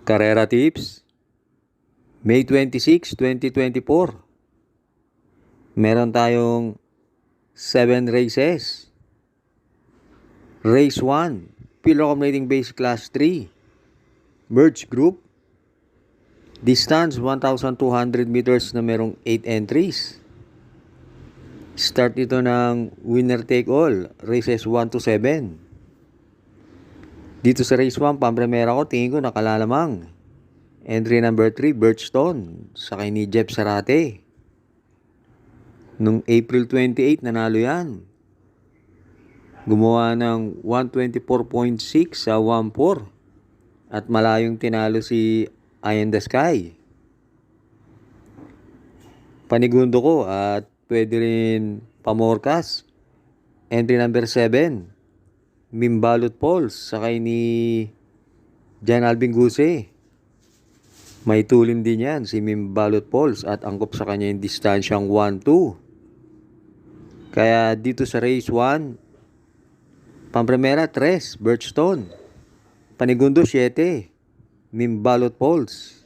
Carrera Tips, May 26, 2024. Meron tayong 7 races. Race 1, Pillar Accumulating Base Class 3, Merge Group. Distance 1,200 meters na merong 8 entries. Start ito ng winner take all, races 1 to 7. Dito sa race 1, pampremera ko, tingin ko nakalalamang. Entry number 3, Birchstone, sakay ni Jeff Sarate. Nung April 28, nanalo yan. Gumawa ng 124.6 sa 1.4. At malayong tinalo si Eye in the Sky. Panigundo ko at pwede rin pamorkas. Entry number 7, Mimbalot Falls, sakay ni Jan Alvin Guse. May tulin din yan si Mimbalot Falls at angkop sa kanya yung distansyang 1-2. Kaya dito sa race 1, pampremera 3, Birchstone. Panigundo 7, Mimbalot Falls.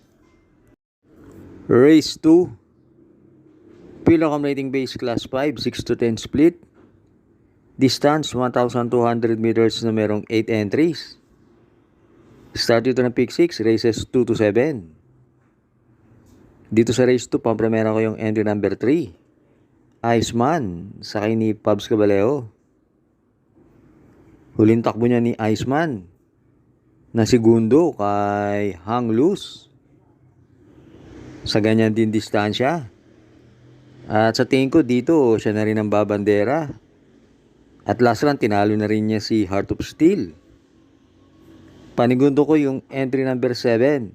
Race 2, Pillar Accumulating Base Class 5, 6 to 10 split. Distance 1,200 meters na merong 8 entries. Start ito ng pick 6, races 2 to 7. Dito sa race 2, pampremera ko yung entry number 3, Iceman, sakay ni Pabs Caballeo. Huling takbo niya ni Iceman na segundo kay Hang Loose sa ganyan din distansya. At sa tingin ko dito, siya na rin ang babandera. At last run, tinalo na rin niya si Heart of Steel. Panigundo ko yung entry number 7,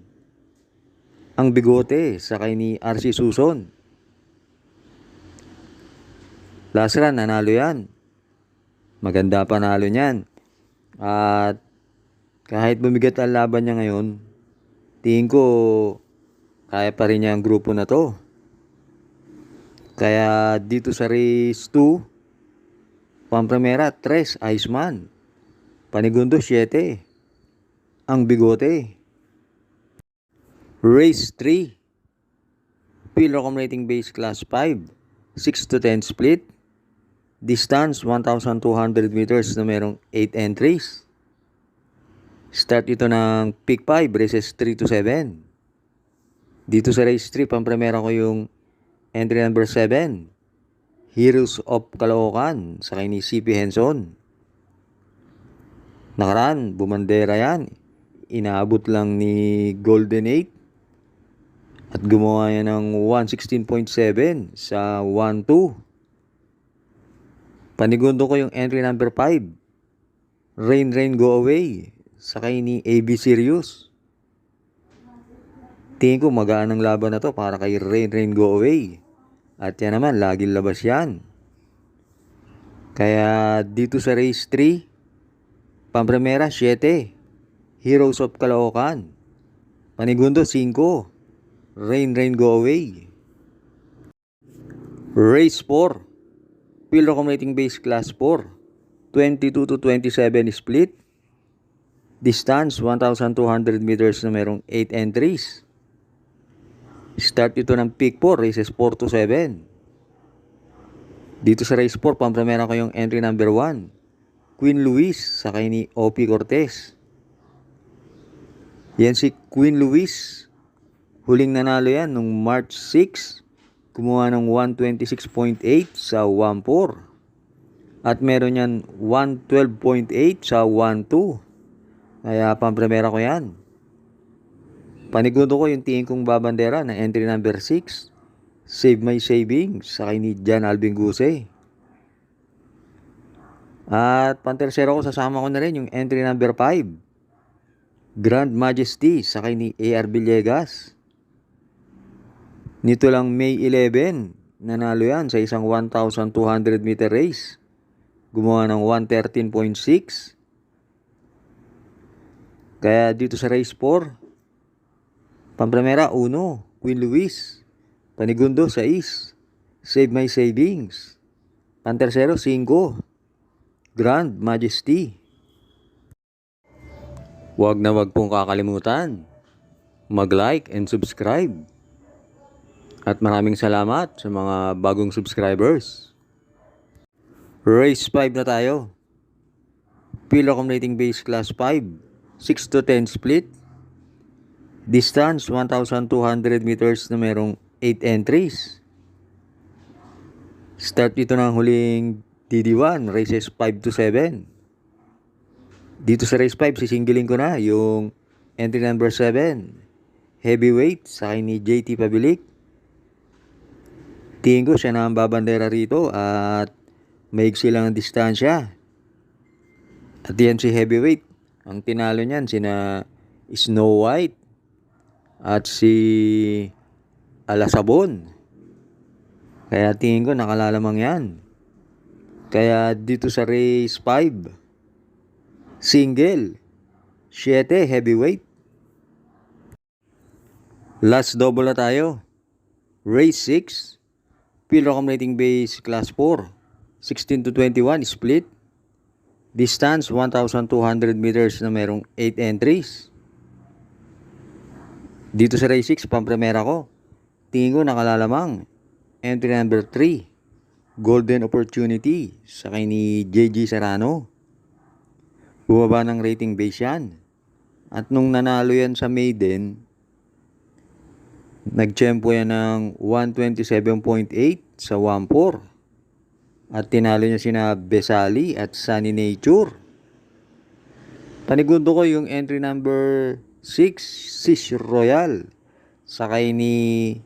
ang Bigote, sakay ni RC Suson. Last run, nanalo yan. Maganda panalo niyan. At kahit bumigat ang laban niya ngayon, tingin ko kaya pa rin niya ang grupo na to. Kaya dito sa race 2, pampremera 3, Iceman. Panigundo 7, ang Bigote. Race 3, Pillar Accumulating Base Class 5, 6 to 10 split. Distance 1,200 meters na merong 8 entries. Start ito ng pick 5, races 3 to 7. Dito sa race 3, pampremera ko yung entry number 7, Heroes of Caloocan, sakay ni CP Henson. Nakaraan, bumandera yan. Inaabot lang ni Golden 8 at gumawa yan ng 116.7 sa 1-2. Panigundo ko yung entry number 5, Rain Rain Go Away, sakay ni AB Sirius. Tingin ko magaan ang laban na to para kay Rain Rain Go Away. At yan naman, laging labas yan. Kaya dito sa race 3, pampremera 7, Heroes of Caloocan. Panigundo 5, Rain Rain Go Away. Race 4, Pillar Accumulating Base Class 4, 22 to 27 split. Distance 1,200 meters na merong 8 entries. Start ito ng pick 4, races 4 to 7. Dito sa race 4, pampremera ko yung entry number 1, Queen Luis, sakay ni OP Cortez. Yan si Queen Luis. Huling nanalo yan nung March 6. Kumuha ng 126.8 sa 1.4. At meron yan 112.8 sa 1.2. Kaya pampremera ko yan. Panigundo ko yung tingin kong babandera ng entry number 6, Save My Savings, sakay ni Jan Alvin Guse. At pantersero ko, sasama ko na rin yung entry number 5, Grand Majesty, sakay ni AR Villegas. Nito lang May 11, nanalo yan sa isang 1,200 meter race. Gumawa ng 113.6. Kaya dito sa race 4, pampremera 1, Queen Luis. Panigundo 6, Save My Savings. Pantersero 5, Grand Majesty. Huwag na huwag pong kakalimutan, mag-like and subscribe. At maraming salamat sa mga bagong subscribers. Race 5 na tayo. Pillar accumulating base class 5, 6 to 10 split. Distance 1,200 meters na merong 8 entries. Start dito ng huling DD1, races 5 to 7. Dito sa race 5, sisingilin ko na yung entry number 7. Heavyweight, sa akin ni JT Pabilik. Tingin ko siya na ang babandera rito at maigsi lang ang distansya. At yan si Heavyweight. Ang tinalo niyan sina Snow White at si Alasabon. Kaya tingin ko nakalalamang yan. Kaya dito sa race 5, single, 7 heavyweight. Last double na tayo. Race 6, pillar accumulating base class 4, 16 to 21 split. Distance 1,200 meters na merong 8 entries. Dito sa race 6, pampremera ko. Tingin ko nakalalamang. Entry number 3, Golden Opportunity, sa kay ni JG Serrano. Bumaba ng rating base yan. At nung nanalo yan sa maiden, nagtsempo yan ng 127.8 sa 1-4. At tinalo niya sina Besali at Sunny Nature. Panigundo ko yung entry number 6, Sish Royal, sakay ni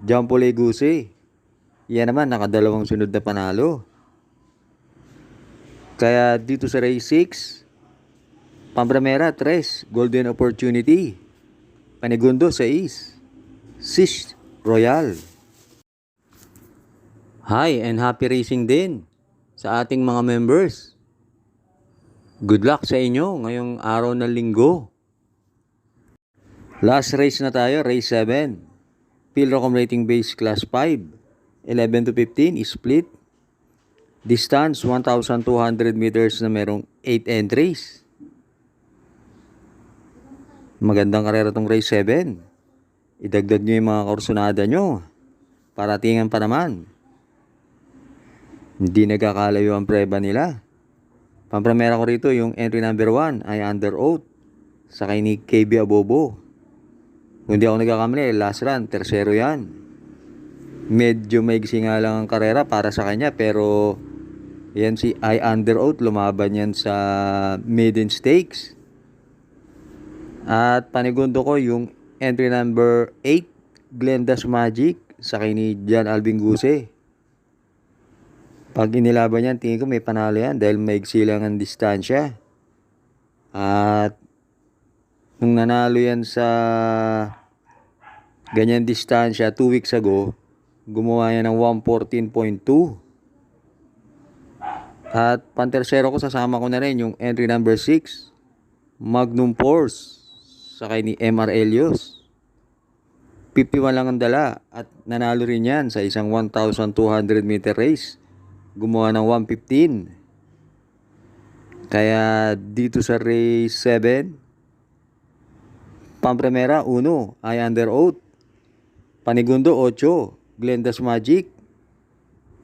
Jampo Leguse. Yan naman, nakadalawang sunod na panalo. Kaya dito sa race 6, pampremera 3, Golden Opportunity. Panigundo 6, Sish Royal. Hi and happy racing din sa ating mga members. Good luck sa inyo ngayong araw ng linggo. Last race na tayo, race 7. Pillar accumulating base class 5, 11 to 15 split. Distance 1,200 meters na merong 8 entries. Magandang karera tong race 7. Idagdag nyo yung mga kursunada nyo. Paratingan pa naman. Hindi nagkakalayo ang preba nila. Pampremera ko rito yung entry number 1 ay Under Oath, sa kay ni KB Abobo. Kung di ako nagkakamali, last run, tersero yan. Medyo maigsi nga lang ang karera para sa kanya, pero yan si I Under Oath, lumaban yan sa maiden stakes. At panigundo ko yung entry number 8, Glenda's Magic, sa kay ni Jan Alvin Guse. Pag inilaban yan, tingin ko may panalo yan dahil maigsi lang ang distansya. At nung nanalo yan sa ganyan distansya 2 weeks ago, gumawa yan ng 114.2. At pantersero ko, sasama ko na rin yung entry number 6, Magnum Force, sa kay ni MR Elios. 51 lang ang dala at nanalo rin yan sa isang 1,200 meter race. Gumawa ng 115. Kaya dito sa race 7, pampremera 1, I Under Oath. Panigundo 8, Glenda's Magic.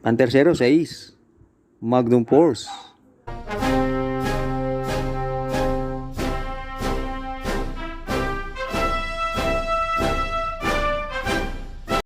Pantersero 6, Magnum Force.